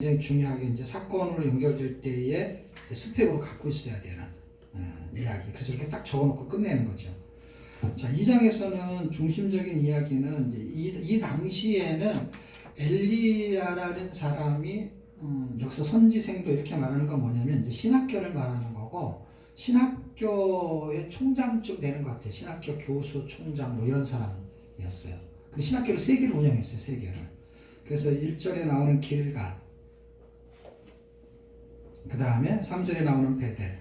굉장히 중요하게 이제 사건으로 연결될 때에 스펙으로 갖고 있어야 되는 이야기. 그래서 이렇게 딱 적어놓고 끝내는 거죠. 자, 2장에서는 중심적인 이야기는 이제 이 당시에는 엘리야라는 사람이 여기서 선지생도 이렇게 말하는 건 뭐냐면 이제 신학교를 말하는 거고, 신학교의 총장쯤 되는 것 같아요. 신학교 교수, 총장 뭐 이런 사람이었어요. 근데 신학교를 3개를 운영했어요. 3개를. 그래서 1절에 나오는 길갈, 그 다음에 3절에 나오는 베델,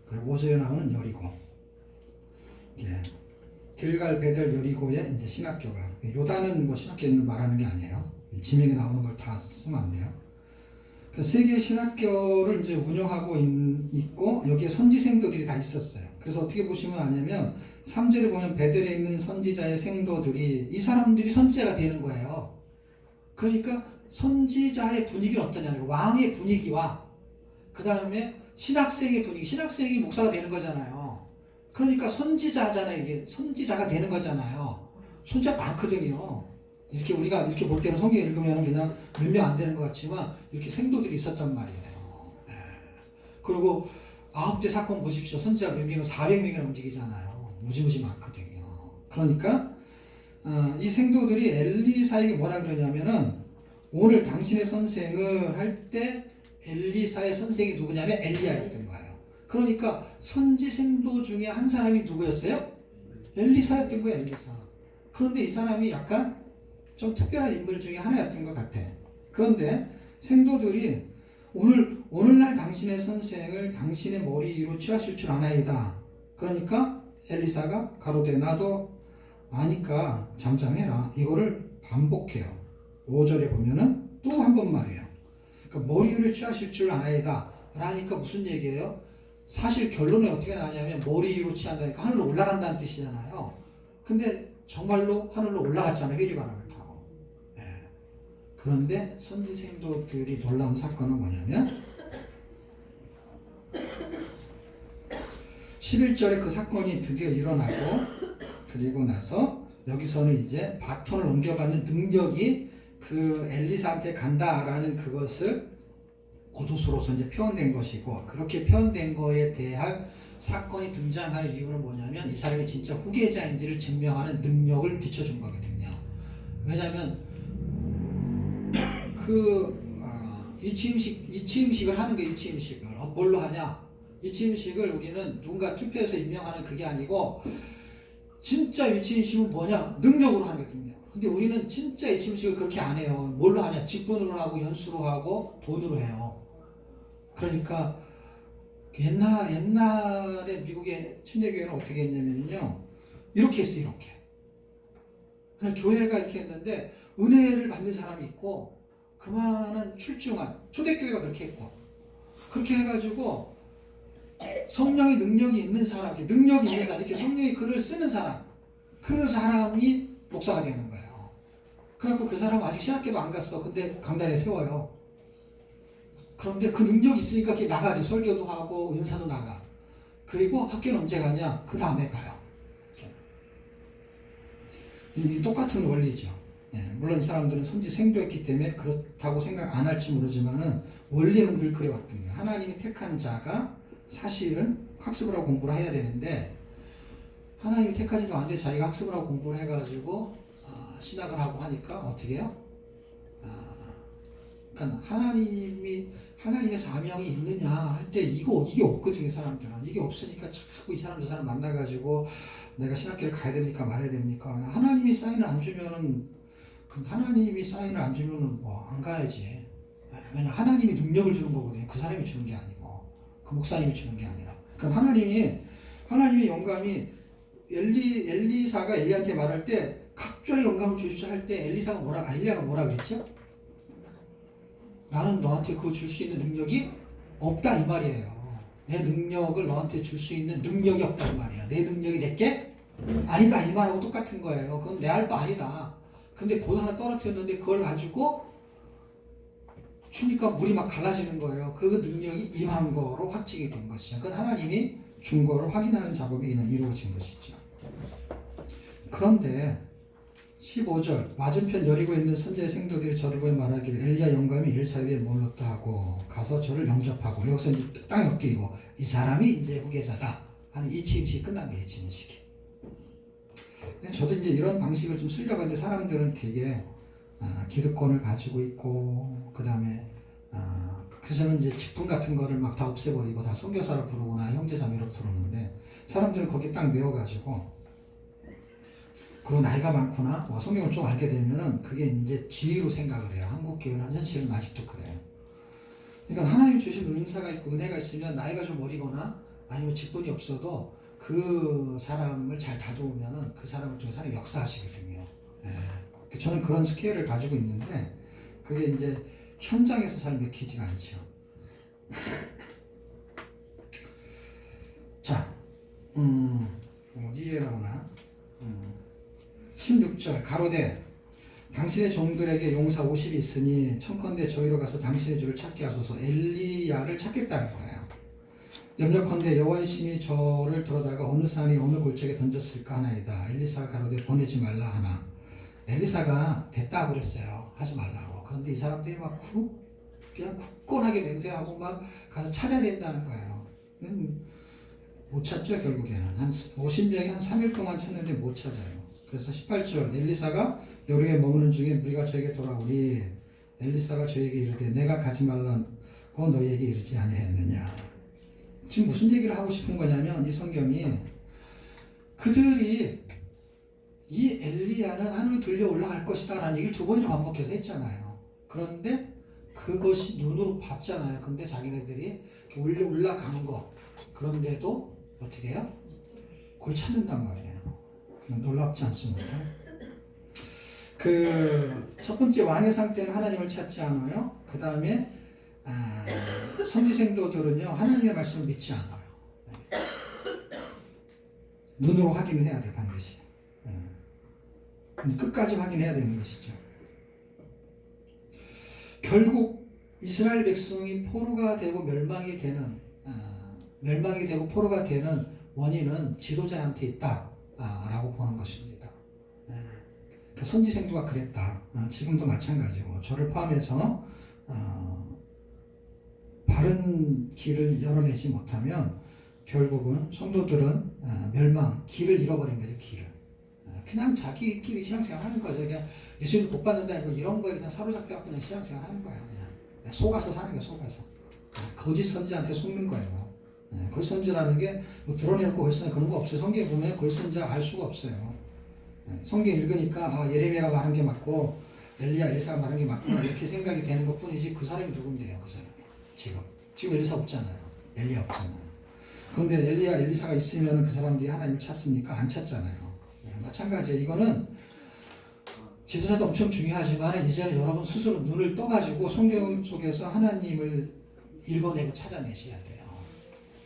그리고 5절에 나오는 여리고. 예. 길갈, 베델, 여리고의 이제 신학교가, 요단은 뭐 신학교를 말하는 게 아니에요. 지명에 나오는 걸 다 쓰면 안 돼요. 그 3개의 신학교를 이제 운영하고 있고, 여기에 선지생도들이 다 있었어요. 그래서 어떻게 보시면 아냐면 3절에 보면 베델에 있는 선지자의 생도들이, 이 사람들이 선지자가 되는 거예요. 그러니까 선지자의 분위기는 어떠냐면 왕의 분위기와 그 다음에 신학생의 분위기, 신학생이 목사가 되는 거잖아요. 그러니까 선지자잖아요. 이게 선지자가 되는 거잖아요. 선지자 많거든요. 이렇게 우리가 이렇게 볼 때는 성경 읽으면 그냥 몇 명 안 되는 것 같지만 이렇게 생도들이 있었단 말이에요. 그리고 9대 사건 보십시오. 선지자 몇 명은 400명이나 움직이잖아요. 무지무지 많거든요. 그러니까 이 생도들이 엘리사에게 뭐라 그러냐면은, 오늘 당신의 선생을 할 때 엘리사의 선생이 누구냐면 엘리야였던 거예요. 그러니까 선지 생도 중에 한 사람이 누구였어요? 엘리사였던 거예요. 엘리사. 그런데 이 사람이 약간 좀 특별한 인물 중에 하나였던 것 같아. 그런데 생도들이 오늘날 당신의 선생을 당신의 머리 위로 취하실 줄 아나이다. 그러니까 엘리사가 가로되 나도 아니까 잠잠해라. 이거를 반복해요. 5절에 보면은 또 한 번 말해요. 그러니까 머리 위로 취하실 줄 아나이다 라니까 무슨 얘기예요? 사실 결론이 어떻게 나냐면 머리 위로 취한다니까 하늘로 올라간다는 뜻이잖아요. 근데 정말로 하늘로 올라갔잖아요. 회리바람을 타고. 네. 그런데 선지생도들이 놀라운 사건은 뭐냐면 11절에 그 사건이 드디어 일어나고, 그리고 나서 여기서는 이제 바톤을 넘겨받는 능력이 그 엘리사한테 간다라는 그것을 오도수로서 이제 표현된 것이고, 그렇게 표현된 거에 대한 사건이 등장할 이유는 뭐냐면 이 사람이 진짜 후계자인지를 증명하는 능력을 비춰준 거거든요. 왜냐하면 이치임식을 하는 거, 이치임식을 뭘로 하냐? 이치임식을 우리는 누군가 투표해서 임명하는 그게 아니고, 진짜 이치임식은 뭐냐? 능력으로 하는 거거든요. 근데 우리는 진짜 이치임식을 그렇게 안 해요. 뭘로 하냐? 직분으로 하고 연수로 하고 돈으로 해요. 그러니까 옛날에 미국의 침례교회는 어떻게 했냐면요, 이렇게 했어요. 이렇게 그냥 교회가 이렇게 했는데 은혜를 받는 사람이 있고 그만한 출중한 초대교회가 그렇게 했고, 그렇게 해가지고 성령의 능력이 있는 사람, 이렇게 성령의 글을 쓰는 사람, 그 사람이 목사가 되는 거예요. 그래갖고 그 사람 아직 신학교도 안 갔어. 근데 강단에 세워요. 그런데 그 능력이 있으니까 그게 나가죠. 설교도 하고 은사도 나가. 그리고 학교는 언제 가냐? 그 다음에 가요. 이 똑같은 원리죠. 예, 물론 이 사람들은 선지 생도했기 때문에 그렇다고 생각 안 할지 모르지만은 원리는 늘 그래왔던 거예요. 하나님이 택한 자가 사실은 학습을 하고 공부를 해야 되는데, 하나님이 택하지도 않는데 자기가 학습을 하고 공부를 해가지고 신학을 하고 하니까 어떻게 해요? 그러니까 하나님의 사명이 있느냐 할 때 이게 없거든요. 사람들은 이게 없으니까 자꾸 이 사람 저 사람 만나가지고 내가 신학교를 가야 됩니까 말아야 됩니까? 하나님이 사인을 안 주면은 뭐 안 가야지. 왜냐, 하나님이 능력을 주는 거거든요. 그 사람이 주는 게 아니고 그 목사님이 주는 게 아니라. 그러니까 하나님의 영감이 엘리사가 엘리한테 말할 때 각별의 영감을 주십시오 할 때 엘리야가 뭐라 그랬죠? 나는 너한테 그거 줄 수 있는 능력이 없다 이 말이에요. 내 능력을 너한테 줄 수 있는 능력이 없다 이 말이야. 내 능력이 내게 아니다 이 말하고 똑같은 거예요. 그건 내 할 바 아니다. 근데 볼 하나 떨어뜨렸는데 그걸 가지고 주니까 물이 막 갈라지는 거예요. 그 능력이 임한 거로 확증이 된 것이죠. 그건 하나님이 준 거를 확인하는 작업이 이루어진 것이죠. 그런데 15절 맞은편 여리고에 있는 선지자의 생도들이 저를 보며 말하기를 엘리야 영감이 일사 위에 머물렀다 하고 가서 저를 영접하고 여기서 이제 땅에 엎드리고 이 사람이 이제 후계자다 하는 이치임식이 끝난 거예요. 이치임식이. 저도 이제 이런 방식을 좀 쓰려고 하는데 사람들은 되게 기득권을 가지고 있고 그 다음에 그래서는 이제 직분 같은 거를 막 다 없애버리고 다 선교사로 부르거나 형제자매로 부르는데 사람들은 거기 딱 메워가지고 그리고 나이가 많거나 성경을 좀 알게 되면은 그게 이제 지위로 생각을 해요. 한국 교회는 현실은 아직도 그래요. 그러니까 하나님 주신 은사가 있고 은혜가 있으면 나이가 좀 어리거나 아니면 직분이 없어도 그 사람을 잘 다루면은 그 사람을 통해서 하나님 역사하시거든요. 예. 저는 그런 스케일을 가지고 있는데 그게 이제 현장에서 잘 맥히지가 않죠. 자, 어디에 나오나? 16절 가로되 당신의 종들에게 용사 50이 있으니 청컨대 저희로 가서 당신의 주를 찾게 하소서. 엘리야를 찾겠다는 거예요. 염려컨대 여호와의 신이 저를 들어다가 어느 산이 어느 골짜기에 던졌을까 하나이다. 엘리사가 가로되 보내지 말라 하나. 엘리사가 됐다 그랬어요. 하지 말라고. 그런데 이 사람들이 막 그냥 굳건하게 맹세하고 막 가서 찾아야 된다는 거예요. 못 찾죠 결국에는. 한 50명이 한 3일 동안 찾는데 못 찾아요. 그래서 18절 여리고에 여리고에 머무는 중에 무리가 저에게 돌아오니 엘리사가 저에게 이르되 내가 가지 말라고 너희에게 이르지 아니하였느냐. 지금 무슨 얘기를 하고 싶은 거냐면 이 성경이 그들이 이 엘리야는 하늘로 들려 올라갈 것이다 라는 얘기를 2번이나 반복해서 했잖아요. 그런데 그것이 눈으로 봤잖아요. 근데 자기네들이 올라가는 거 그런데도 어떻게 해요? 그걸 찾는단 말이에요. 놀랍지 않습니까? 그 첫 번째 왕의 상태는 하나님을 찾지 않아요. 그 다음에 선지생도들은요 하나님의 말씀을 믿지 않아요. 눈으로 확인해야 돼요 반드시. 끝까지 확인해야 되는 것이죠. 결국 이스라엘 백성이 포로가 되고 멸망이 되고 포로가 되는 원인은 지도자한테 있다 라고 보는 것입니다. 선지생도가 그랬다. 지금도 마찬가지고 저를 포함해서 바른 길을 열어내지 못하면 결국은 성도들은 길을 잃어버린 거죠. 길을. 그냥 자기끼리 신앙생활 하는 거죠. 그냥 예수님을 못 받는다 이런 거에 그냥 사로잡혀 그냥 신앙생활 하는 거예요. 그냥 속아서 사는 거예요. 속아서. 거짓 선지한테 속는 거예요. 거짓 선지라는 게 뭐 드러내놓고 거짓 선지 그런 거 없어요. 성경에 보면 거짓 선지 알 수가 없어요. 성경 읽으니까 예레미야가 말한 게 맞고 엘리야 엘리사가 말한 게 맞구나 이렇게 생각이 되는 것 뿐이지 그 사람이 누군데요. 그 사람이 지금 엘리사 없잖아요. 엘리야 없잖아요. 그런데 엘리야 엘리사가 있으면 그 사람들이 하나님을 찾습니까? 안 찾잖아요. 마찬가지예요. 이거는 지도자도 엄청 중요하지만 이제는 여러분 스스로 눈을 떠가지고 성경 속에서 하나님을 읽어내고 찾아내셔야 돼요.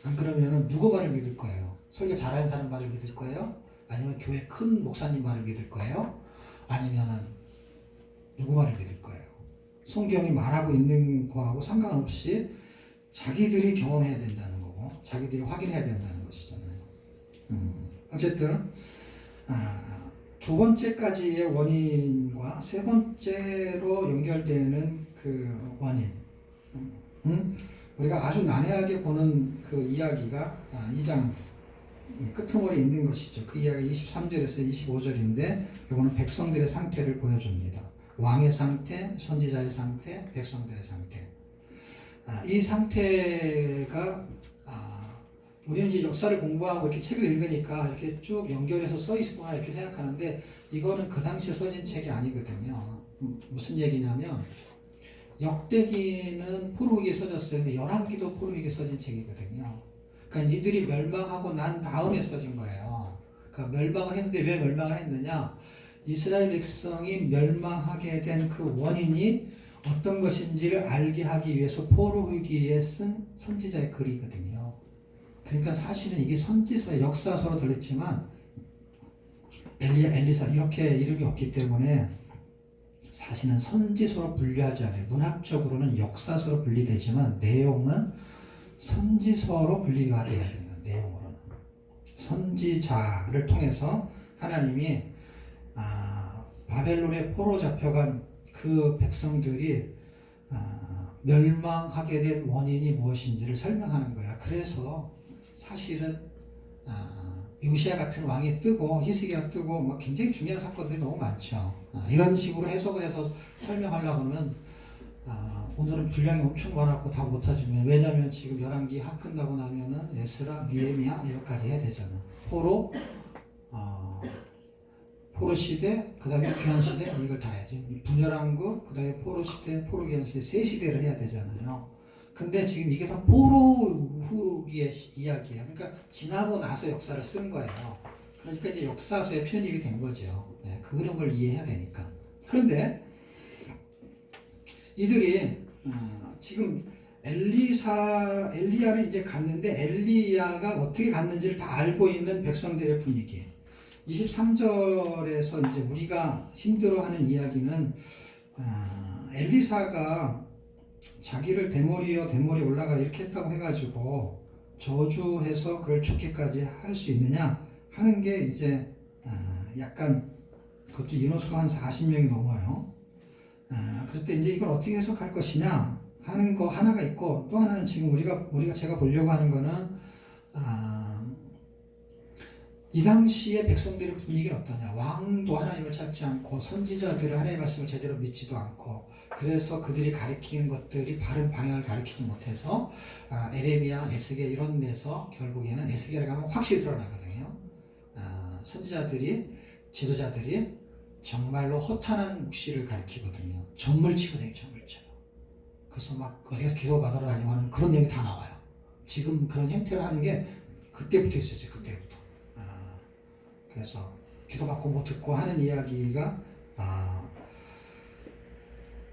안 그러면 누구 말을 믿을 거예요? 설교 잘하는 사람 말을 믿을 거예요? 아니면 교회 큰 목사님 말을 믿을 거예요? 아니면 누구 말을 믿을 거예요? 성경이 말하고 있는 거하고 상관없이 자기들이 경험해야 된다는 거고 자기들이 확인해야 된다는 것이잖아요. 어쨌든 두 번째까지의 원인과 세 번째로 연결되는 그 원인 우리가 아주 난해하게 보는 그 이야기가 2장 끄트머리에 있는 것이죠. 그 이야기 23절에서 25절인데 이거는 백성들의 상태를 보여줍니다. 왕의 상태, 선지자의 상태, 백성들의 상태. 이 상태가 우리는 이제 역사를 공부하고 이렇게 책을 읽으니까 이렇게 쭉 연결해서 써 있구나 이렇게 생각하는데 이거는 그 당시에 써진 책이 아니거든요. 무슨 얘기냐면 역대기는 포로기에 써졌어요. 근데 열왕기도 포로기에 써진 책이거든요. 그러니까 이들이 멸망하고 난 다음에 써진 거예요. 그러니까 멸망을 했는데 왜 멸망을 했느냐? 이스라엘 백성이 멸망하게 된 그 원인이 어떤 것인지를 알게 하기 위해서 포로기에 쓴 선지자의 글이거든요. 그러니까 사실은 이게 선지서의 역사서로 들렸지만 엘리야, 엘리사 이렇게 이름이 없기 때문에 사실은 선지서로 분류하지 않아요. 문학적으로는 역사서로 분리되지만 내용은 선지서로 분리가 되어야 된다. 내용으로는 선지자를 통해서 하나님이 바벨론에 포로 잡혀간 그 백성들이 멸망하게 된 원인이 무엇인지를 설명하는 거야. 그래서 사실은 요시야 같은 왕이 뜨고 히스기야 뜨고 뭐 굉장히 중요한 사건들이 너무 많죠. 이런 식으로 해석을 해서 설명하려고 하면 오늘은 분량이 엄청 많았고 다 못하지만, 왜냐하면 지금 열왕기 학 끝나고 나면은 에스라, 느헤미야 여기까지 해야 되잖아. 포로 시대, 그 다음에 귀환 시대, 이걸 다 해야지. 분열한 거, 그 다음에 포로 시대, 포로 귀환 시대, 세 시대를 해야 되잖아요. 근데 지금 이게 다 포로 후기의 이야기예요. 그러니까 지나고 나서 역사를 쓴 거예요. 그러니까 이제 역사서에 편입이 된 거죠. 네, 그 흐름을 이해해야 되니까. 그런데 이들이 지금 엘리야를 이제 갔는데 엘리야가 어떻게 갔는지를 다 알고 있는 백성들의 분위기. 23절에서 이제 우리가 힘들어하는 이야기는 엘리사가 자기를 대머리 올라가 이렇게 했다고 해가지고 저주해서 그걸 죽기까지 할 수 있느냐 하는 게 이제 약간 그것도 인원수가 한 40명이 넘어요. 그럴 때 이제 이걸 어떻게 해석할 것이냐 하는 거 하나가 있고, 또 하나는 지금 우리가 제가 보려고 하는 거는 이 당시의 백성들의 분위기는 어떠냐. 왕도 하나님을 찾지 않고 선지자들은 하나님의 말씀을 제대로 믿지도 않고, 그래서 그들이 가리키는 것들이 바른 방향을 가리키지 못해서 에레미야, 에스겔 이런 데서 결국에는 에스겔에 가면 확실히 드러나거든요. 선지자들이, 지도자들이 정말로 허탄한 묵시를 가리키거든요. 정물치거든요. 정물쳐. 그래서 막 어디서 기도받으러 다니고 하는 그런 내용이 다 나와요. 지금 그런 행태를 하는 게 그때부터 있었어요. 그때부터. 그래서 기도받고 못 듣고 하는 이야기가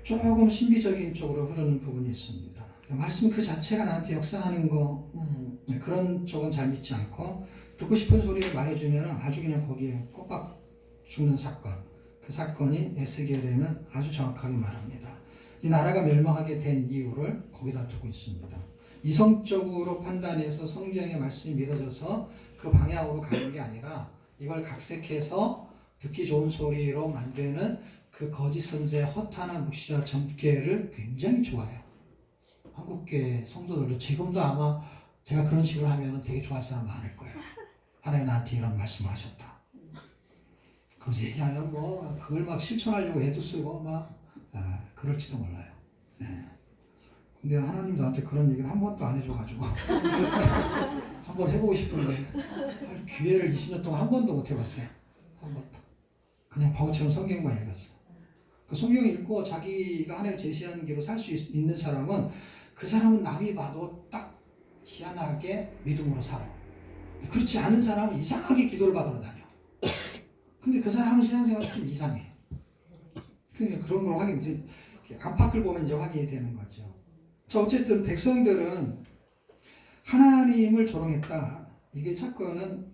조금 신비적인 쪽으로 흐르는 부분이 있습니다. 말씀 그 자체가 나한테 역사하는 거 그런 쪽은 잘 믿지 않고, 듣고 싶은 소리를 말해주면 아주 그냥 거기에 꼬박 죽는 사건, 그 사건이 에스겔에는 아주 정확하게 말합니다. 이 나라가 멸망하게 된 이유를 거기다 두고 있습니다. 이성적으로 판단해서 성경의 말씀이 믿어져서 그 방향으로 가는 게 아니라 이걸 각색해서 듣기 좋은 소리로 만드는 그 거짓 선지의 허탄한 묵시와 점괘를 굉장히 좋아해요. 한국계 성도들도 지금도 아마 제가 그런 식으로 하면 되게 좋아할 사람 많을 거예요. 하나님 나한테 이런 말씀을 하셨다. 그래서 얘기하면 뭐 그걸 막 실천하려고 애도 쓰고 막 그럴지도 몰라요. 네. 근데 하나님 나한테 그런 얘기를 한 번도 안 해줘가지고 한번 해보고 싶은데 기회를 20년 동안 한 번도 못 해봤어요. 한 번도. 그냥 바보처럼 성경만 읽었어요. 그 성경 읽고 자기가 하나님 제시하는 길로 살 수 있는 사람은, 그 사람은 남이 봐도 딱 희한하게 믿음으로 살아. 그렇지 않은 사람은 이상하게 기도를 받으러 다녀. 근데 그 사람은 신앙생활이 좀 이상해. 그러니까 그런 걸 확인, 안팎을 보면 이제 확인이 되는 거죠. 자, 어쨌든 백성들은 하나님을 조롱했다. 이게 첫거는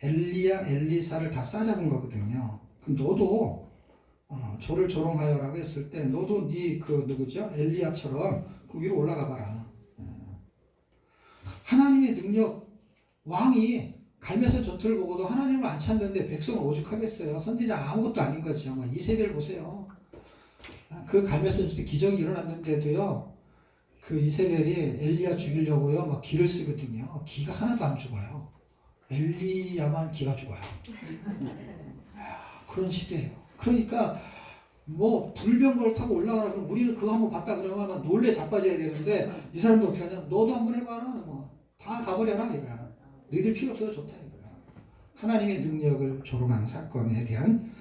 엘리야, 엘리사를 다 싸잡은 거거든요. 그럼 너도 저를 조롱하여라고 했을 때 너도 네 그 누구죠? 엘리야처럼 그 위로 올라가 봐라. 하나님의 능력, 왕이 갈매서 전투를 보고도 하나님을 안 찾는데 백성은 오죽하겠어요. 선지자 아무것도 아닌 거죠. 이세벨 보세요. 그 갈매서 전투 기적이 일어났는데도요, 그 이세벨이 엘리야 죽이려고요 막 기를 쓰거든요. 기가 하나도 안 죽어요. 엘리야만 기가 죽어요. 그런 시대예요. 그러니까 뭐 불병거를 타고 올라가라 그러면 우리는 그거 한번 봤다 그러면 막 놀래 자빠져야 되는데, 이 사람도 어떻게 하냐? 너도 한번 해봐라. 뭐 다 가버려라 이거야. 너희들 필요 없어도 좋다 이거야. 하나님의 능력을 조롱한 사건에 대한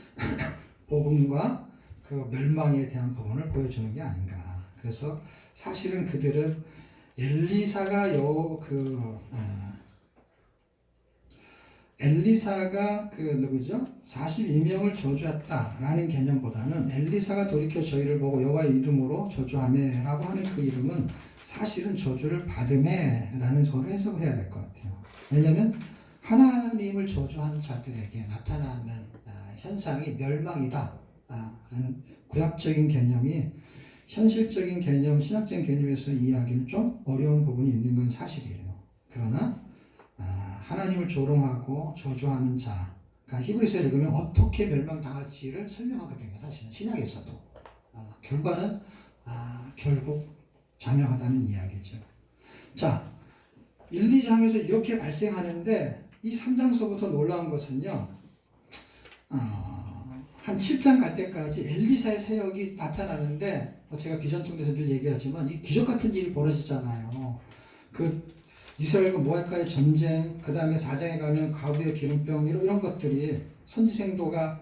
복음과 그 멸망에 대한 부분을 보여주는 게 아닌가. 그래서 사실은 그들은 엘리사가 그 누구죠? 42명을 저주했다라는 개념보다는 엘리사가 돌이켜 저희를 보고 여호와의 이름으로 저주하매라고 하는 그 이름은 사실은 저주를 받음에라는 저로 해석을 해야 될 것 같아요. 왜냐하면 하나님을 저주하는 자들에게 나타나는 현상이 멸망이다 라는 구약적인 개념이 현실적인 개념, 신학적인 개념에서 이해하기는 좀 어려운 부분이 있는 건 사실이에요. 그러나 하나님을 조롱하고 저주하는 자, 그러니까 히브리서를 읽으면 어떻게 멸망당할지를 설명하거든요. 사실은 신약에서도. 결과는 결국 장명하다는 이야기죠. 자, 1, 2장에서 이렇게 발생하는데 이 3장서부터 놀라운 것은요. 한 7장 갈 때까지 엘리사의 세력이 나타나는데 제가 비전 통해서 늘 얘기하지만 이 기적 같은 일이 벌어지잖아요. 그 이스라엘과 모압과의 전쟁, 그 다음에 4장에 가면 과부의 기름병 이런 것들이 선지생도가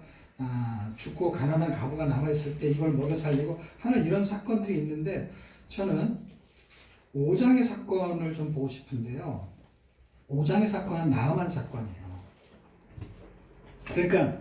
죽고 가난한 과부가 남아있을 때 이걸 먹여 살리고 하는 이런 사건들이 있는데 저는 5장의 사건을 좀 보고 싶은데요. 5장의 사건은 나아만 사건이에요. 그러니까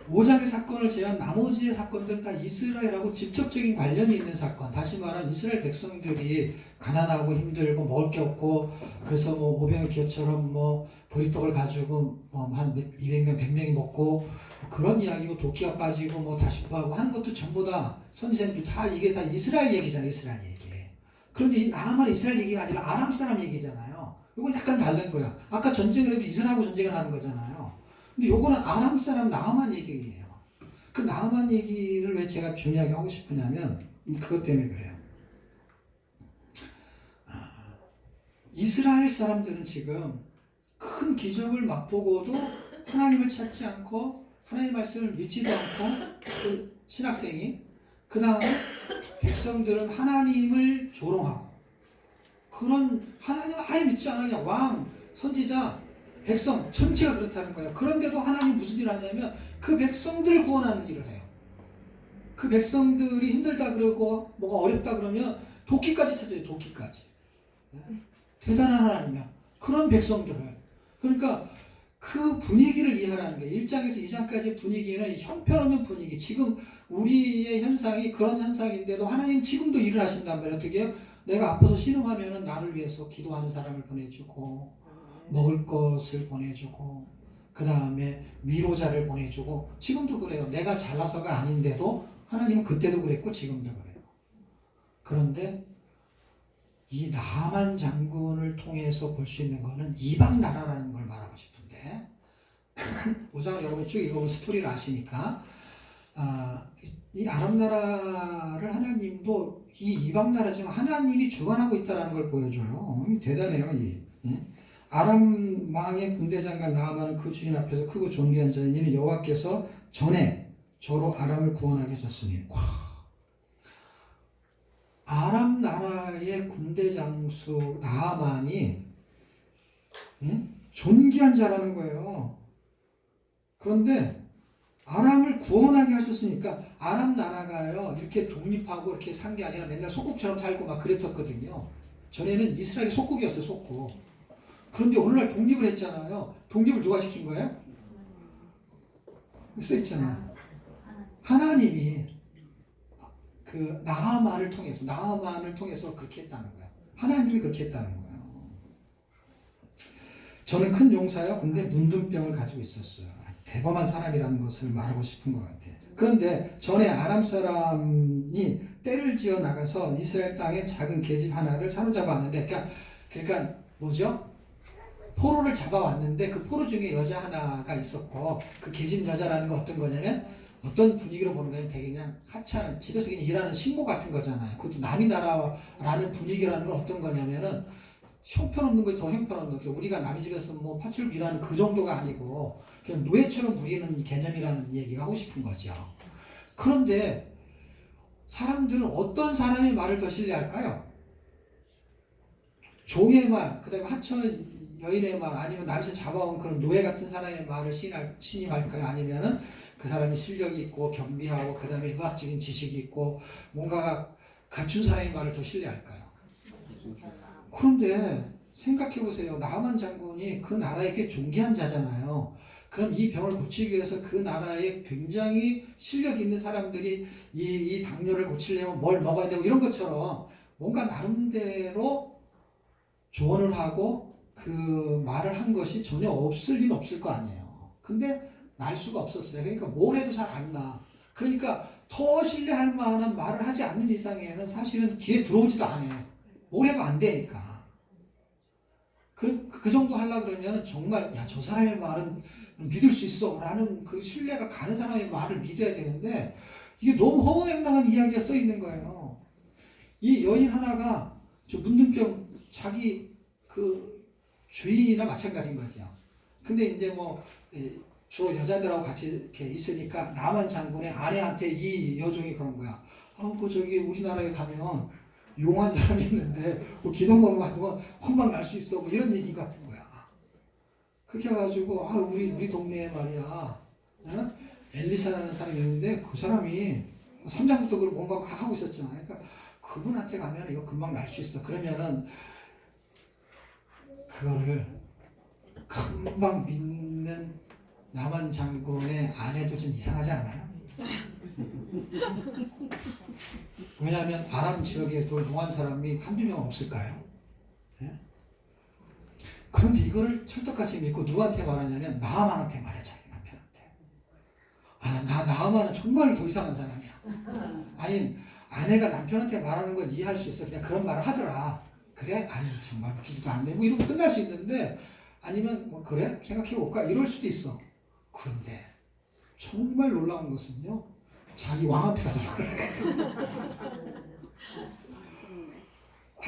5장의 사건을 제외한 나머지의 사건들은 다 이스라엘하고 직접적인 관련이 있는 사건. 다시 말하면 이스라엘 백성들이 가난하고 힘들고 먹을 게 없고 그래서 뭐 오병의 기어처럼 뭐 보리떡을 가지고 한 200명, 100명이 먹고 그런 이야기고 도끼가 빠지고 뭐 다시 구하고 하는 것도 전부 다 선지자님들 다 이게 다 이스라엘 얘기잖아요. 이스라엘 얘기. 그런데 이 나아만 이스라엘 얘기가 아니라 아람 사람 얘기잖아요. 이건 약간 다른 거야. 아까 전쟁을 해도 이스라엘하고 전쟁을 하는 거잖아요. 근데 요거는 아람 사람 나아만 얘기예요. 그 나아만 얘기를 왜 제가 중요하게 하고 싶으냐면 그것 때문에 그래요. 이스라엘 사람들은 지금 큰 기적을 맛보고도 하나님을 찾지 않고 하나님의 말씀을 믿지도 않고 그 신학생이 그 다음에 백성들은 하나님을 조롱하고 그런 하나님을 아예 믿지 않아 그냥 왕, 선지자, 백성 전체가 그렇다는 거예요. 그런데도 하나님 무슨 일을 하냐면 그 백성들을 구원하는 일을 해요. 그 백성들이 힘들다 그러고 뭐가 어렵다 그러면 도끼까지 찾아요. 도끼까지. 대단한 하나님이야. 그런 백성들을. 그러니까 그 분위기를 이해하라는 거예요. 1장에서 2장까지 분위기는 형편없는 분위기. 지금 우리의 현상이 그런 현상인데도 하나님 지금도 일을 하신단 말이에요. 어떻게 해요? 내가 아파서 신음하면 나를 위해서 기도하는 사람을 보내주고 먹을 것을 보내주고 그 다음에 위로자를 보내주고 지금도 그래요. 내가 잘나서가 아닌데도 하나님은 그때도 그랬고 지금도 그래요. 그런데 이 나만 장군을 통해서 볼 수 있는 거는 이방 나라라는 걸 말하고 싶은데 5장을 여러분이 쭉 읽어본 스토리를 아시니까 이 아람 나라를 하나님도 이 이방 나라지만 하나님이 주관하고 있다는 걸 보여줘요. 대단해요. 아람 왕의 군대장관 나아만은 그 주인 앞에서 크고 존귀한 자인 이는 여호와께서 전에 저로 아람을 구원하게 하셨으니 아람 나라의 군대 장수 나아만이 존귀한 자라는 거예요. 그런데 아람을 구원하게 하셨으니까 아람 나라가요 이렇게 독립하고 이렇게 산 게 아니라 맨날 속국처럼 살고 막 그랬었거든요. 전에는 이스라엘이 속국이었어요. 속국. 그런데 어느 날 독립을 했잖아요. 독립을 누가 시킨 거예요? 써있잖아요. 하나님이 그 나아만을 통해서 그렇게 했다는 거예요. 하나님이 그렇게 했다는 거예요. 저는 큰 용사요. 근데 문둥병을 가지고 있었어요. 대범한 사람이라는 것을 말하고 싶은 것 같아요. 그런데 전에 아람 사람이 떼를 지어 나가서 이스라엘 땅에 작은 계집 하나를 사로잡아왔는데, 그러니까 뭐죠? 포로를 잡아왔는데 그 포로 중에 여자 하나가 있었고 그 계집 여자라는 건 어떤 거냐면 어떤 분위기로 보는 거냐면 되게 그냥 하찮은 집에서 그냥 일하는 신고 같은 거잖아요. 그것도 남이 나라라는 분위기라는 건 어떤 거냐면은 형편없는 것이 더 형편없는 거죠. 우리가 남의 집에서 뭐 팥줄 일하는 그 정도가 아니고 그냥 노예처럼 누리는 개념이라는 얘기가 하고 싶은 거죠. 그런데 사람들은 어떤 사람의 말을 더 신뢰할까요? 종의 말, 그 다음에 하찮은 여인의 말, 아니면 남에서 잡아온 그런 노예 같은 사람의 말을 신임할까요? 아니면은 그 사람이 실력이 있고 겸비하고 그 다음에 의학적인 지식이 있고 뭔가가 갖춘 사람의 말을 더 신뢰할까요? 그런데 생각해보세요. 나아만 장군이 그 나라의 꽤 존귀한 자잖아요. 그럼 이 병을 고치기 위해서 그 나라에 굉장히 실력 있는 사람들이 이 당뇨를 고치려면 뭘 먹어야 되고 이런 것처럼 뭔가 나름대로 조언을 하고 그 말을 한 것이 전혀 없을 리는 없을 거 아니에요. 근데 날 수가 없었어요. 그러니까 뭘 해도 잘 안 나. 그러니까 더 신뢰할 만한 말을 하지 않는 이상에는 사실은 귀에 들어오지도 않아요. 뭘 해도 안 되니까. 그 정도 하려 그러면 정말 야, 저 사람의 말은 믿을 수 있어 라는 그 신뢰가 가는 사람의 말을 믿어야 되는데 이게 너무 허무맹랑한 이야기가 써 있는 거예요. 이 여인 하나가 저 문둥병 자기 그 주인이나 마찬가지인 거죠. 근데 이제 뭐 주로 여자들하고 같이 이렇게 있으니까 나만 장군의 아내한테 이 여종이 그런 거야. 그 저기 우리나라에 가면 용한 사람이 있는데 뭐 기도만 받으면 혼막 날 수 있어 뭐 이런 얘기 같은 거야. 그렇게 해가지고 우리 동네에 말이야 엘리사라는 사람이 있는데 그 사람이 3장부터 그걸 뭔가 막 하고 있었잖아. 그러니까 그분한테 가면 이거 금방 날 수 있어. 그러면은 그거를 금방 믿는 남한 장군의 아내도 좀 이상하지 않아요? 왜냐하면 아람 지역에도 용한 사람이 한두 명 없을까요? 예? 그런데 이거를 철떡같이 믿고 누구한테 말하냐면 나아만한테 말해. 자기 남편한테. 나아만은 정말 더 이상한 사람이야. 아니 아내가 남편한테 말하는 건 이해할 수 있어. 그냥 그런 말을 하더라. 그래? 아니 정말 웃기지도 않네. 뭐 이러고 끝날 수 있는데 아니면 뭐 그래? 생각해볼까? 이럴 수도 있어. 그런데 정말 놀라운 것은요. 자기 왕한테 가서 그래.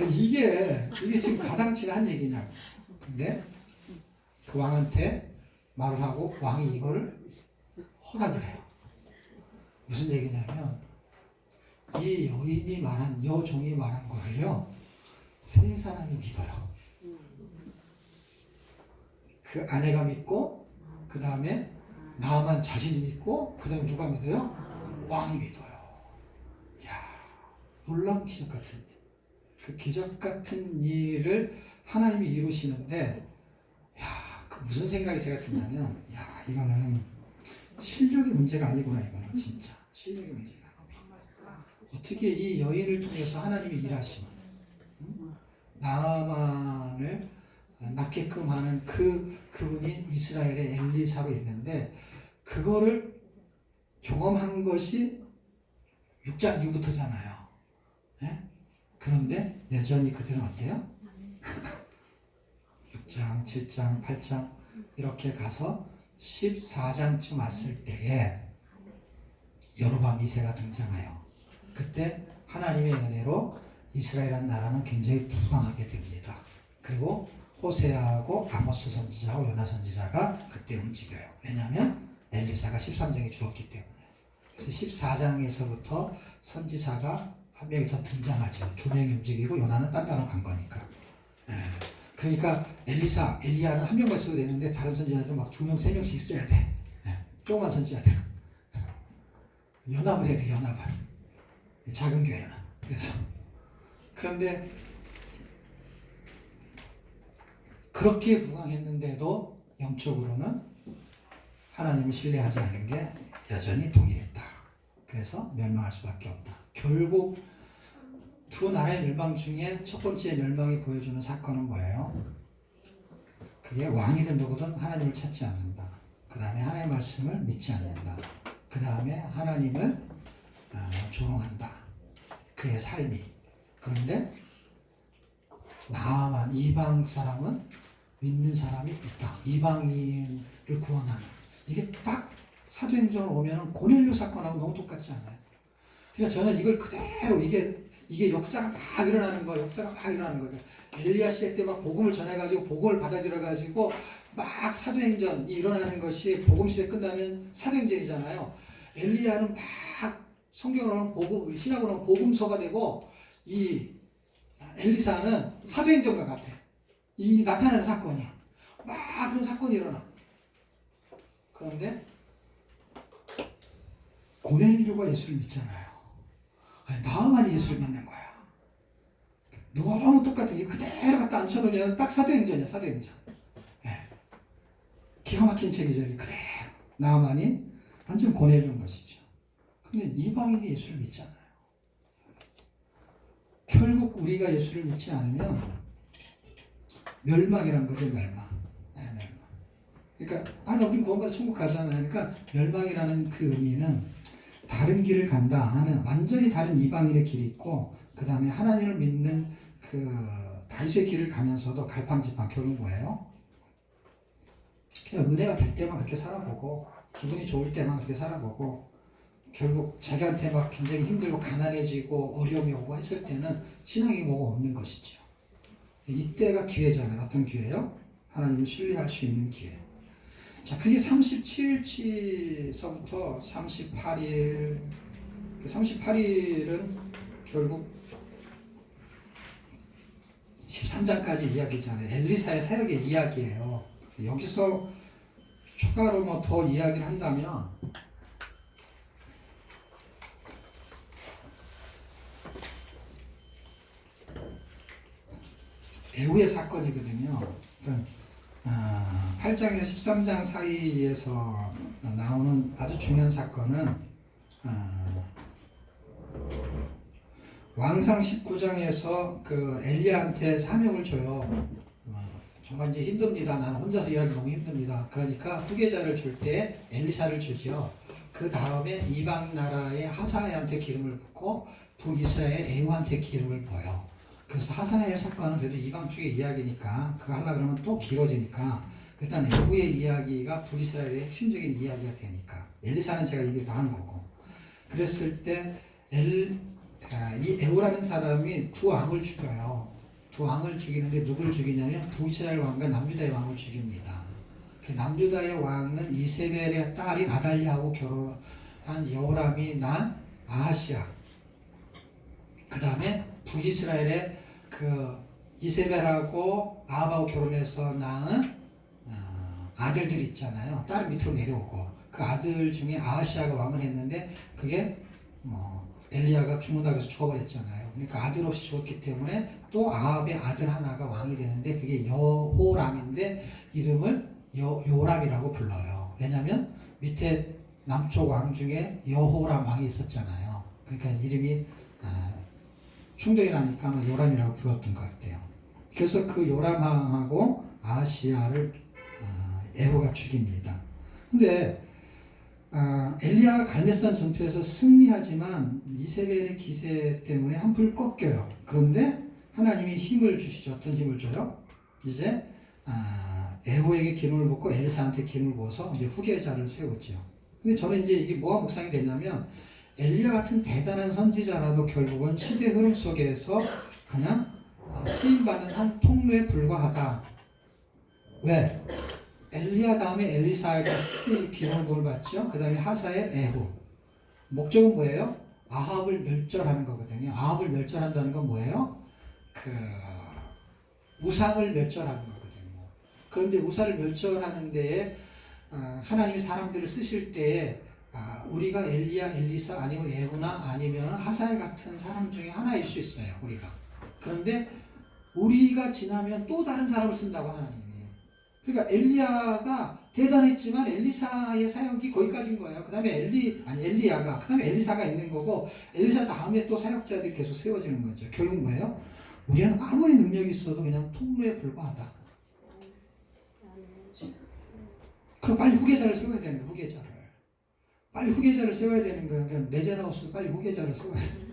이게 지금 가당치는 얘기냐고. 근데 그 왕한테 말을 하고 왕이 이거를 허락을 해요. 무슨 얘기냐면 이 여인이 말한 여종이 말한 거를요. 세 사람이 믿어요. 그 아내가 믿고 그 다음에 나아만 자신이 믿고 그 다음에 누가 믿어요? 왕이 믿어요. 이야, 놀라운 기적 같은 일. 그 기적 같은 일을 하나님이 이루시는데, 그 무슨 생각이 제가 드냐면, 이거는 실력의 문제가 아니구나, 이거는 진짜. 실력의 문제가. 어떻게 이 여인을 통해서 하나님이 일하시면, 나아만을 낳게끔 하는 그분이 이스라엘의 엘리사로 있는데, 그거를 경험한 것이 6장 이후부터잖아요. 예? 그런데 여전히 그들은 어때요? 6장, 7장, 8장 이렇게 가서 14장쯤 왔을 때에 여로보암 2세가 등장해요. 그때 하나님의 은혜로 이스라엘이라는 나라는 굉장히 부강하게 됩니다. 그리고 호세아하고 아모스 선지자하고 요나 선지자가 그때 움직여요. 왜냐하면 엘리사가 13장에 죽었기 때문에. 그래서 14장에서부터 선지자가 한 명이 더 등장하죠. 두 명이 움직이고 요나는 딴 데로 간 거니까. 그러니까 엘리야는 한 명만 있어도 되는데 다른 선지자들 막 2명, 3명씩 있어야 돼. 조그만 선지자들. 연합을 해야 돼, 연합을. 작은 교회는. 그래서. 그런데 그렇게 부강했는데도 영적으로는 하나님을 신뢰하지 않은 게 여전히 동일했다. 그래서 멸망할 수밖에 없다. 결국 두 나라의 멸망 중에 첫 번째 멸망이 보여주는 사건은 뭐예요? 그게 왕이든 누구든 하나님을 찾지 않는다. 그 다음에 하나님의 말씀을 믿지 않는다. 그 다음에 하나님을 조롱한다. 그의 삶이. 그런데 나아만 이방 사람은 믿는 사람이 있다. 이방인을 구원하는. 이게 딱 사도행전을 오면 고넬료 사건하고 너무 똑같지 않아요? 그러니까 저는 이걸 그대로 이게 역사가 막 일어나는 거예요. 역사가 막 일어나는 거예요. 엘리야 시대 때 막 복음을 전해가지고 복음을 받아들여가지고 막 사도행전이 일어나는 것이 복음 시대 끝나면 사도행전이잖아요. 엘리야는 막 성경으로는 복음, 신학으로는 복음서가 되고 이 엘리사는 사도행전과 같아. 이 나타나는 사건이야. 막 그런 사건이 일어나. 그런데 고넬료가 예수를 믿잖아요. 아니, 나아만이 예수를 믿는 거야. 너무 똑같은 게 그대로 갖다 앉혀놓으면 딱 사도행전이야, 사도행전. 기가 막힌 책이죠, 그대로. 나아만이 완전 고넬료인 것이죠. 근데 이방인이 예수를 믿잖아요. 결국 우리가 예수를 믿지 않으면 멸망이란 거죠, 멸망. 멸망. 그러니까 우리 구원받아 천국 가잖아요. 그러니까 멸망이라는 그 의미는 다른 길을 간다 하는 완전히 다른 이방인의 길이 있고 그 다음에 하나님을 믿는 그 다윗의 길을 가면서도 갈팡질팡 결국 뭐예요? 그냥 은혜가 될 때만 그렇게 살아보고 기분이 좋을 때만 그렇게 살아보고 결국 자기한테 막 굉장히 힘들고 가난해지고 어려움이 오고 했을 때는 신앙이 뭐가 없는 것이죠. 이때가 기회잖아요. 어떤 기회요? 하나님을 신뢰할 수 있는 기회. 자, 그게 37일서부터 38일, 38일은 결국 13장까지 이야기잖아요. 엘리사의 사역의 이야기예요. 여기서 추가로 뭐 더 이야기를 한다면 에후의 사건이거든요. 그러니까 8장에서 13장 사이에서 나오는 아주 중요한 사건은 왕상 19장에서 그 엘리야한테 사명을 줘요. 정말 이제 힘듭니다. 나는 혼자서 일하기 너무 힘듭니다. 그러니까 후계자를 줄 때 엘리사를 주죠. 그 다음에 이방 나라의 하사엘한테 기름을 붓고 북이스라엘의 에후한테 기름을 부어요. 그래서 하사엘 사건은 그래도 이방 쪽의 이야기니까 그거 하려고 그러면 또 길어지니까 일단 에후의 이야기가 북이스라엘의 핵심적인 이야기가 되니까 엘리사는 제가 얘기를 다 한 거고 그랬을 때 이 에후라는 사람이 두 왕을 죽여요. 두 왕을 죽이는데 누구를 죽이냐면 북이스라엘 왕과 남유다의 왕을 죽입니다. 그 남유다의 왕은 이세벨의 딸인 아달랴하고 결혼한 여호람이 난 아하시야. 그 다음에 북이스라엘의 그 이세벨하고 아합하고 결혼해서 낳은 아들들 있잖아요. 딸 밑으로 내려오고 그 아들 중에 아하시아가 왕을 했는데 그게 엘리야가 죽는다고 해서 죽어버렸잖아요. 그러니까 아들 없이 죽었기 때문에 또 아합의 아들 하나가 왕이 되는데 그게 여호람인데 이름을 요람이라고 불러요. 왜냐하면 밑에 남쪽 왕 중에 여호람 왕이 있었잖아요. 그러니까 이름이 충돌이 나니까 요람이라고 불렀던 것 같아요. 그래서 그 요람 왕하고 아하시아를 에후가 죽입니다. 근데 엘리야가 갈멜산 전투에서 승리하지만 이세벨의 기세 때문에 한풀 꺾여요. 그런데 하나님이 힘을 주시죠. 어떤 힘을 줘요? 이제 에후에게 기름을 붓고 엘리사한테 기름을 부어서 이제 후계자를 세우죠. 근데 저는 이제 이게 뭐가 묵상이 되냐면 엘리야 같은 대단한 선지자라도 결국은 시대 흐름 속에서 그냥 쓰임받는 한 통로에 불과하다. 왜? 엘리야 다음에 엘리사에게 기름을 부음을 받죠. 그 다음에 하사의 에후. 목적은 뭐예요? 아합을 멸절하는 거거든요. 아합을 멸절한다는 건 뭐예요? 그 우상을 멸절하는 거거든요. 그런데 우상을 멸절하는 데에 하나님이 사람들을 쓰실 때에 우리가 엘리야, 엘리사 아니면 에후나 아니면 하사엘 같은 사람 중에 하나일 수 있어요. 우리가. 그런데 우리가 지나면 또 다른 사람을 쓴다고 하나님이. 그러니까 엘리야가 대단했지만 엘리사의 사역이 거기까지인 거예요. 그 다음에 엘리야가, 그 다음에 엘리사가 있는 거고, 엘리사 다음에 또 사역자들이 계속 세워지는 거죠. 결국 뭐예요? 우리는 아무리 능력이 있어도 그냥 통로에 불과하다. 그럼 빨리 후계자를 세워야 되는 거예요, 후계자를. 빨리 후계자를 세워야 되는 거예요. 그러니까 레제나우스 빨리 후계자를 세워야 돼요.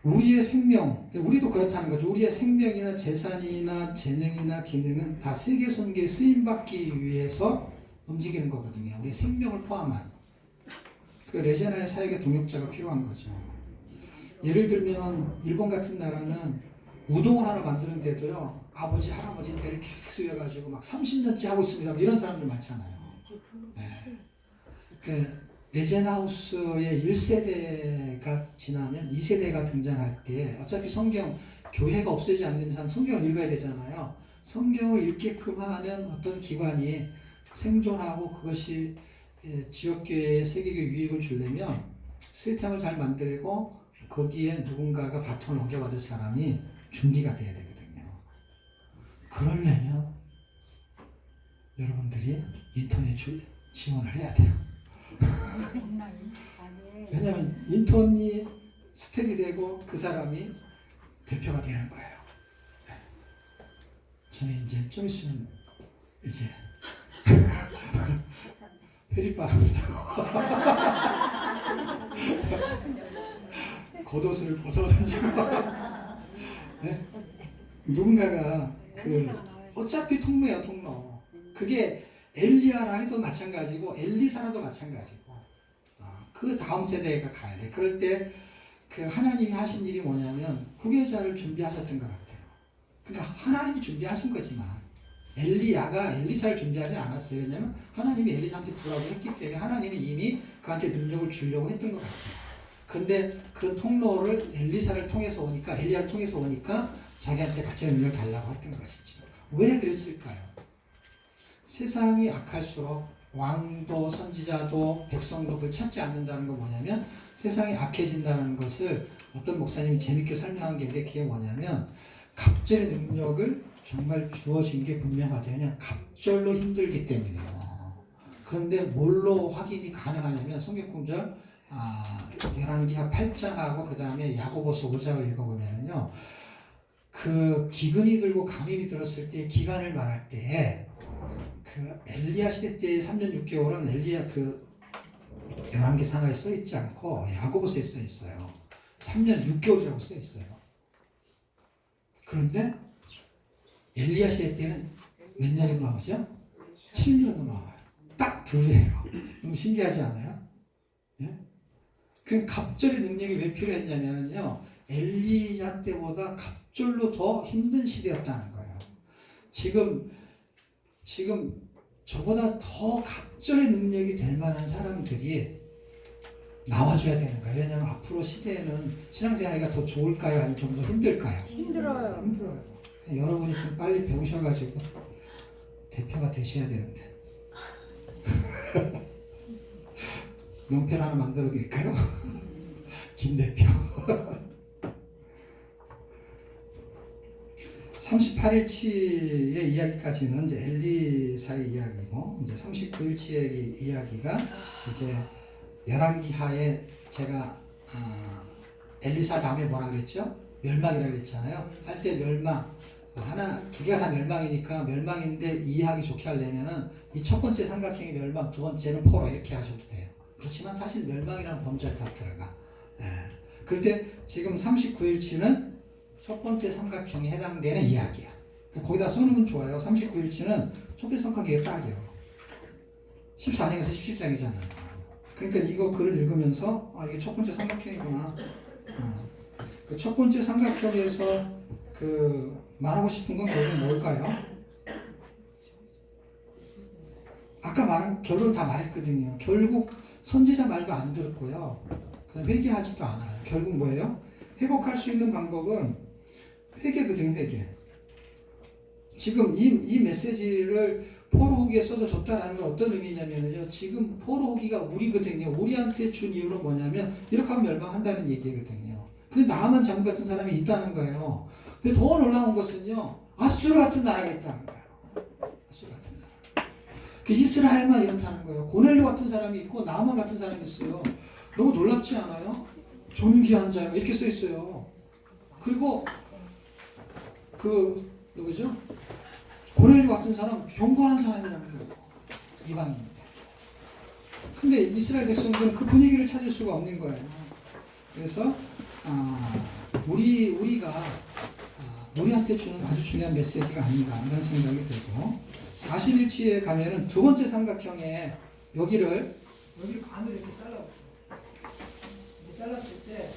우리의 생명, 우리도 그렇다는 거죠. 우리의 생명이나 재산이나 재능이나 기능은 다 세계 선교에 쓰임받기 위해서 움직이는 거거든요. 우리의 생명을 포함한. 그 레제나의 사역의 동역자가 필요한 거죠. 예를 들면 일본 같은 나라는 우동을 하나 만드는데도요. 아버지, 할아버지 대를 계속 이어가지고 막 30년째 하고 있습니다. 이런 사람들 많잖아요. 네. 그 레젠하우스의 1세대가 지나면 2세대가 등장할 때 어차피 성경, 교회가 없어지지 않는 이상 성경을 읽어야 되잖아요. 성경을 읽게끔 하는 어떤 기관이 생존하고 그것이 지역교회에 세계교회 유익을 주려면 시스템을 잘 만들고 거기에 누군가가 바톤을 넘겨받을 사람이 준비가 돼야 되거든요. 그러려면 여러분들이 인터넷 지원을 해야 돼요. 왜냐하면 인턴이 스텝이 되고 그 사람이 대표가 되는 거예요. 저는 이제 좀 있으면 이제 회립바람을 타고 겉옷을 벗어던지고 네? 누군가가 어차피 통로야 통로. 그게 엘리야라 해도 마찬가지고 엘리사라도 마찬가지고 그 다음 세대가 가야 돼. 그럴 때 그 하나님이 하신 일이 뭐냐면 후계자를 준비하셨던 것 같아요. 그러니까 하나님이 준비하신 거지만 엘리야가 엘리사를 준비하지 않았어요. 왜냐하면 하나님이 엘리사한테 부라고 했기 때문에 하나님이 이미 그한테 능력을 주려고 했던 것 같아요. 근데 그 통로를 엘리사를 통해서 오니까 엘리야를 통해서 오니까 자기한테 갑자기 능력을 달라고 했던 것이죠. 왜 그랬을까요? 세상이 악할수록 왕도 선지자도 백성도 그걸 찾지 않는다는 건 뭐냐면 세상이 악해진다는 것을 어떤 목사님이 재밌게 설명한 게 있는데 그게 뭐냐면 갑절의 능력을 정말 주어진 게 분명하대요. 그냥 갑절로 힘들기 때문이에요. 그런데 뭘로 확인이 가능하냐면 성경 구절 열왕기하 8장하고 그 다음에 야고보서 5장을 읽어보면요. 그 기근이 들고 감염이 들었을 때 기간을 말할 때 그 엘리야 시대 때 3년 6개월은 엘리야 그 열왕기상하에 써 있지 않고 야고보서에 써 있어요. 3년 6개월이라고 써 있어요. 그런데 엘리야 시대 때는 몇 년이 나오죠? 7년으로 나와요. 딱 두 배예요. 너무 신기하지 않아요? 예? 그 갑절의 능력이 왜 필요했냐면요. 엘리야 때보다 갑절로 더 힘든 시대였다는 거예요. 지금 저보다 더 갑절의 능력이 될 만한 사람들이 나와줘야 되는 거예요. 왜냐하면 앞으로 시대에는 신앙생활이 더 좋을까요? 아니면 좀 더 힘들까요? 힘들어요. 힘들어요. 여러분이 좀 빨리 배우셔가지고 대표가 되셔야 되는데. 명패를 하나 만들어 드릴까요? 김 대표. 38일치의 이야기까지는 이제 엘리사의 이야기고, 이제 39일치의 이야기가 이제 열왕기하에 제가 엘리사 다음에 뭐라 그랬죠? 멸망이라고 그랬잖아요. 할 때 멸망 두 개가 다 멸망이니까 멸망인데 이해하기 좋게 하려면은 이 첫 번째 삼각형이 멸망, 두 번째는 포로 이렇게 하셔도 돼요. 그렇지만 사실 멸망이라는 범죄가 다 들어가. 그럴 때 지금 39일치는 첫 번째 삼각형에 해당되는 이야기야. 거기다 써놓으면 좋아요. 39일치는 첫 번째 삼각형이 딱이에요. 14장에서 17장이잖아요. 그러니까 이거 글을 읽으면서 이게 첫 번째 삼각형이구나. 그 첫 번째 삼각형에서 그 말하고 싶은 건 결국 뭘까요? 아까 말한 결론 다 말했거든요. 결국 선지자 말도 안 들었고요. 회개하지도 않아요. 결국 뭐예요? 회복할 수 있는 방법은 회개거든요. 회개. 지금 이 메시지를 포로 후기에 써줬다라는 건 어떤 의미냐면요. 지금 포로 후기가 우리거든요. 우리한테 준 이유는 뭐냐면 이렇게 하면 멸망한다는 얘기거든요. 근데 나만 잠 같은 사람이 있다는 거예요. 근데 더 놀라운 것은요. 아수르 같은 나라가 있다는 거예요. 아수르 같은 나라. 그 이스라엘만 이렇다는 거예요. 고넬료 같은 사람이 있고 나만 같은 사람이 있어요. 너무 놀랍지 않아요? 존귀한 자 이렇게 써 있어요. 그리고 그 누구죠? 고넬료 같은 사람 경건한 사람이라는 거예요. 이방인인데. 근데 이스라엘 백성들은 그 분위기를 찾을 수가 없는 거예요. 그래서 우리가 우리한테 주는 아주 중요한 메시지가 아닌가 이런 생각이 들고 41치에 가면은 두 번째 삼각형에 여기를 반을 이렇게 잘라보세요. 이렇게 잘랐을 때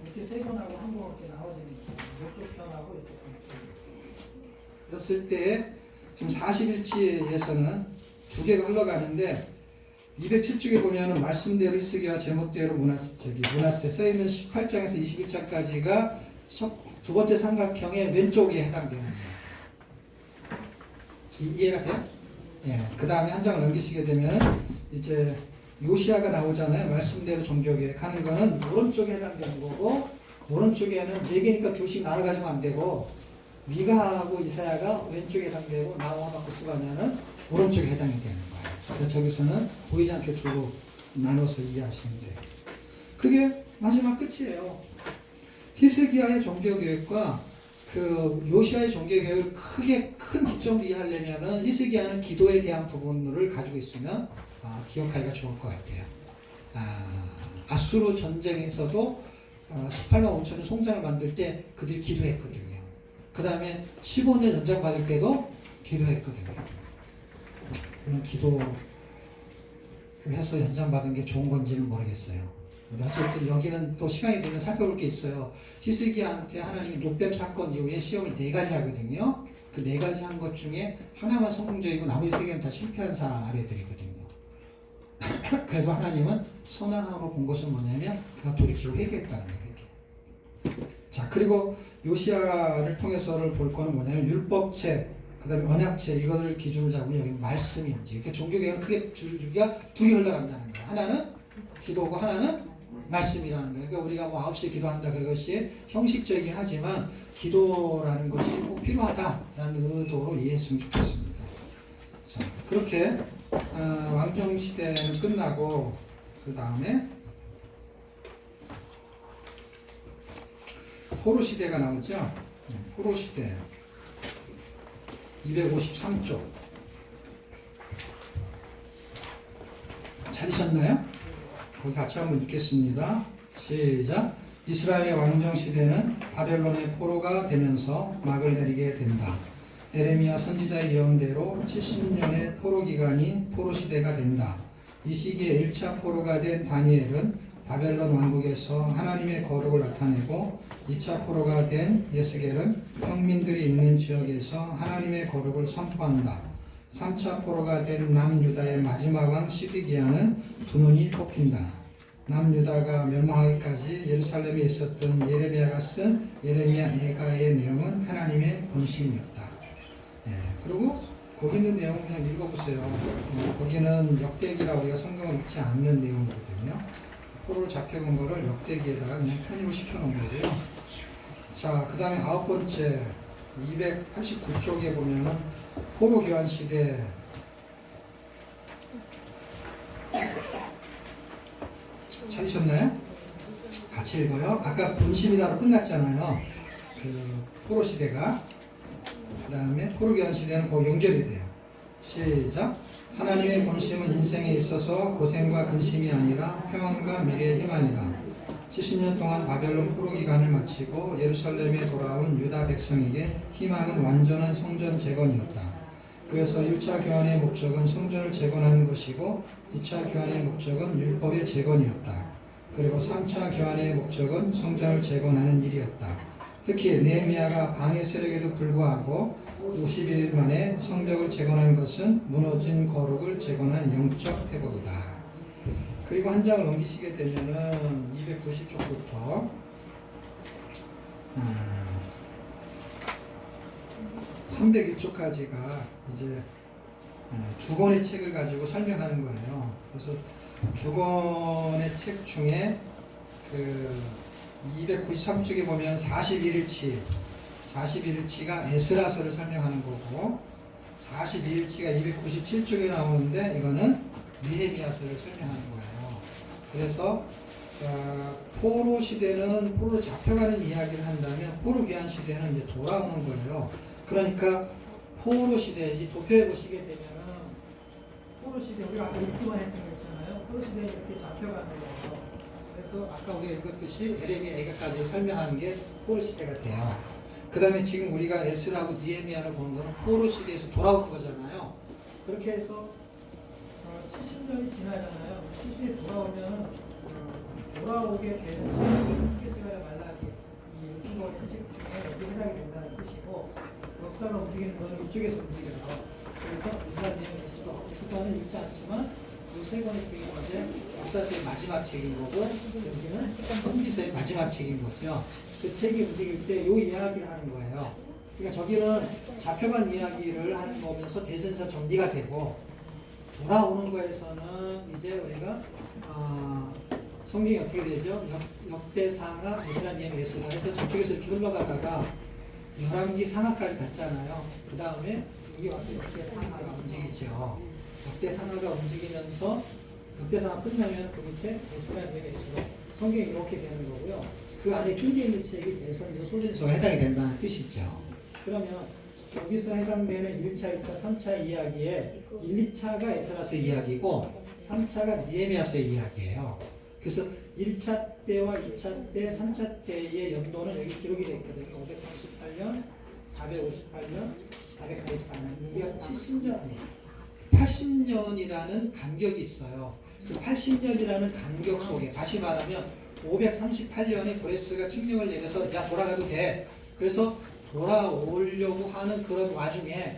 이렇게 세 번하고 한 번 이렇게 나눠지는 거예요. 이쪽 편하고 이쪽 편. 그랬을 때 지금 41치에서는 두 개가 흘러가는데 207쪽에 보면은 말씀대로 히스기야 제목대로 문하세 써있는 18장에서 21장까지가 두 번째 삼각형의 왼쪽에 해당되는 거예요. 이해가 돼요? 예. 그 다음에 한 장을 넘기시게 되면 이제 요시아가 나오잖아요. 말씀대로 종교계획 하는 거는 오른쪽에 해당되는 거고 오른쪽에는 4개니까 둘씩 나눠가지면 안 되고 미가하고 이사야가 왼쪽에 해당되고 나우마쿠스가 하면은 오른쪽에 해당이 되는 거예요. 그래서 저기서는 보이지 않게 두고 나눠서 이해하시면 돼요. 그게 마지막 끝이에요. 히스기야의 종교계획과 그 요시아의 종교계획을 크게 큰 기점으로 이해하려면은 히스기야는 기도에 대한 부분을 가지고 있으면 기억하기가 좋을 것 같아요. 아수르 전쟁에서도 18만 5천의 송장을 만들 때 그들이 기도했거든요. 그 다음에 15년 연장 받을 때도 기도했거든요. 그런 기도를 해서 연장 받은 게 좋은 건지는 모르겠어요. 어쨌든 여기는 또 시간이 되면 살펴볼 게 있어요. 히스기야한테 하나님이 롯뱀 사건 이후에 시험을 4가지 하거든요. 그 4가지 한 것 중에 하나만 성공적이고 나머지 3개는 다 실패한 사례들이거든요. 그래도 하나님은 선언하고 본 것은 뭐냐면 그가 돌이키고 회개했다는 거예요. 자, 그리고 요시야를 통해서를 볼 거는 뭐냐면 율법책, 그 다음에 언약책, 이거를 기준을 잡으면 여기 말씀이 있지. 이렇게 종교개혁은 크게 줄기가 두 개 흘러간다는 거예요. 하나는 기도고 하나는 말씀이라는 거예요. 그러니까 우리가 뭐 9시에 기도한다, 그것이 형식적이긴 하지만 기도라는 것이 꼭 필요하다라는 의도로 이해했으면 좋겠습니다. 자, 그렇게 왕정시대는 끝나고 그 다음에 포로시대가 나오죠. 포로시대 253쪽 찾으셨나요? 거기 같이 한번 읽겠습니다. 시작. 이스라엘의 왕정시대는 바벨론의 포로가 되면서 막을 내리게 된다. 에레미야 선지자의 예언대로 70년의 포로 기간이 포로 시대가 된다. 이 시기에 1차 포로가 된 다니엘은 바벨론 왕국에서 하나님의 거룩을 나타내고 2차 포로가 된 예스겔은 평민들이 있는 지역에서 하나님의 거룩을 선포한다. 3차 포로가 된 남유다의 마지막 왕 시드기야는 두 눈이 뽑힌다. 남유다가 멸망하기까지 예루살렘에 있었던 예레미야가 쓴 예레미야 애가의 내용은 하나님의 본심이었다. 그리고 거기 있는 내용 그냥 읽어보세요. 거기는 역대기라고 우리가 성경을 읽지 않는 내용이거든요. 포로로 잡혀간 거를 역대기에다가 그냥 편입을 시켜놓은 거고요. 자, 그 다음에 9번째 289쪽에 보면은 포로 교환 시대 찾으셨나요? 같이 읽어요. 아까 분심이다로 끝났잖아요. 그 포로 시대가. 그 다음에 포로 교환 시대는 꼭 연결이 돼요. 시작. 하나님의 본심은 인생에 있어서 고생과 근심이 아니라 평안과 미래의 희망이다. 70년 동안 바벨론 포로 기간을 마치고 예루살렘에 돌아온 유다 백성에게 희망은 완전한 성전 재건이었다. 그래서 1차 교환의 목적은 성전을 재건하는 것이고 2차 교환의 목적은 율법의 재건이었다. 그리고 3차 교환의 목적은 성전을 재건하는 일이었다. 특히 느헤미야가 방해 세력에도 불구하고 50일 만에 성벽을 재건한 것은 무너진 거룩을 재건한 영적 회복이다. 그리고 한 장을 넘기시게 되면은 290쪽부터 301쪽까지가 이제 두 권의 책을 가지고 설명하는 거예요. 그래서 두 권의 책 중에 그 293쪽에 보면 41일치가 에스라서를 설명하는 거고 42일치가 297쪽에 나오는데 이거는 느헤미야서를 설명하는 거예요. 그래서 포로 시대는 포로로 잡혀가는 이야기를 한다면 포로 귀환 시대는 이제 돌아오는 거예요. 그러니까 포로 시대, 이 도표에 보시게 되면은 포로 시대 우리가 아까 읽기만 했던 거 있잖아요. 포로 시대에 이렇게 잡혀가는 거예요. 그래서 아까 우리가 읽었듯이 에레미야 애가까지 설명하는 게 포로 시대가 돼요. 그 다음에 지금 우리가 에스라하고 느헤미야를 보는 거는 포로 시대에서 돌아오는 거잖아요. 그렇게 해서 70년이 지나잖아요. 70년이 돌아오면 돌아오게 되는 히스기야 말라기 이 6개월의 책 중에 여기 해당이 된다는 뜻이고 역사가 움직이는 것은 이쪽에서 움직여서 그래서 이스라엘의 역사는 읽지 않지만 이 세 권의 책이 이제 역사서의 마지막 책인 거고 여기는 선지서의 마지막 책인 거죠. 그 책이 움직일 때 이 이야기를 하는 거예요. 그러니까 저기는 잡혀간 이야기를 하는 거면서 대선에서 정리가 되고 돌아오는 거에서는 이제 우리가 성경이 어떻게 되죠? 역대상하, 에스라, 느헤미야, 에스라 해서 저쪽에서 이렇게 흘러가다가 열왕기 상하까지 갔잖아요. 그 다음에 여기 와서 역대상하가 움직이죠. 역대상하가 움직이면서 역대상하 끝나면 그 밑에 에스라, 느헤미야, 에스라 성경이 이렇게 되는 거고요. 그 안에 준비해 있는 책이 대선에서 소진서가 해당이 된다는 뜻이죠. 그러면 여기서 해당되는 1차, 2차, 3차 이야기에 1, 2차가 에스라서 이야기고 3차가 느헤미야서의 이야기예요. 그래서 1차 때와 2차 때, 3차 때의 연도는 여기 기록이 되어 있거든요. 538년, 458년, 444년. 여기가 70년, 80년이라는 간격이 있어요. 그 80년이라는 간격 속에 다시 말하면 538년에 고레스가 칙령을 내려서 야 돌아가도 돼. 그래서 돌아오려고 하는 그런 와중에